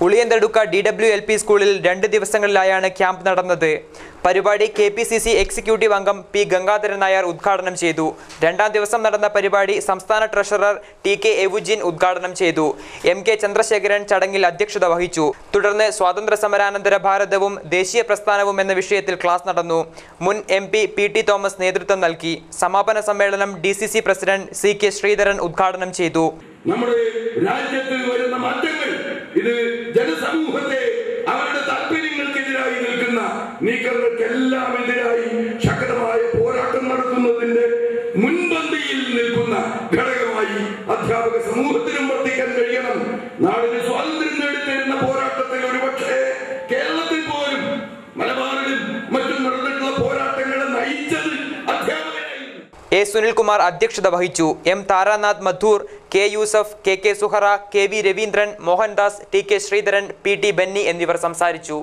ഉളിയന്തടുക്ക DWLP സ്കൂളിൽ 2 ദിവസങ്ങളിലായാണ് camp നടന്നത്. പരിപാടി KPCC എക്സിക്യൂട്ടീവ് അംഗം P. ഗംഗാധരൻ നായർ ഉദ്ഘാടനം ചെയ്തു. 2ാം ദിവസം നടന്ന പരിപാടി സംസ്ഥാന ട്രഷറർ TK എവുജിൻ ഉദ്ഘാടനം ചെയ്തു. MK ചന്ദ്രശേഖരൻ ചടങ്ങിൽ അധ്യക്ഷത വഹിച്ചു. തുടർന്ന് സ്വാതന്ത്ര്യ സമരാനന്തര ഭാരതവും ദേശീയ പ്രസ്ഥാനവും എന്ന വിഷയത്തിൽ ക്ലാസ് നടന്നു. മുൻ MP PT തോമസ് നേതൃത്വം നൽകി. സമാപന സമ്മേളനം DCC പ്രസിഡന്റ് CK ശ്രീധരൻ ഉദ്ഘാടനം ചെയ്തു. നമ്മുടെ രാജ്യത്തിൽ വരുന്ന മാറ്റങ്ങൾ ഇത് ജനസമൂഹത്തെ അവരുടെ താല്പര്യങ്ങൾക്കെതിരായി നിൽക്കുന്ന നീക്കങ്ങൾക്കെല്ലാം എതിരായി ശക്തമായ പോരാട്ടം നടത്തുന്നതിന്റെ മുൻപന്തിയിൽ നിൽക്കുന്ന ഘടകമായി അധ്യാപക സമൂഹത്തിനും വർദ്ധിക്കാൻ കഴിയണം. നാടിന് സ്വാതന്ത്ര്യം നേടിത്തരുന്ന പോരാട്ടത്തിൽ ഒരുപക്ഷെ കേരളത്തിൽ പോലും മലബാറിലും മറ്റും നടന്നിട്ടുള്ള പോരാട്ടങ്ങളെ നയിച്ചത് അധ്യാപകരായി. A. സുനിൽകുമാർ അധ്യക്ഷത വഹിച്ചു. M. Taranath Madhur, K. Yusuf, KK Suhara, KV Raveendran, Mohandas, TK Sreedharan, PT Benny എന്നിവർ സംസാരിച്ചു.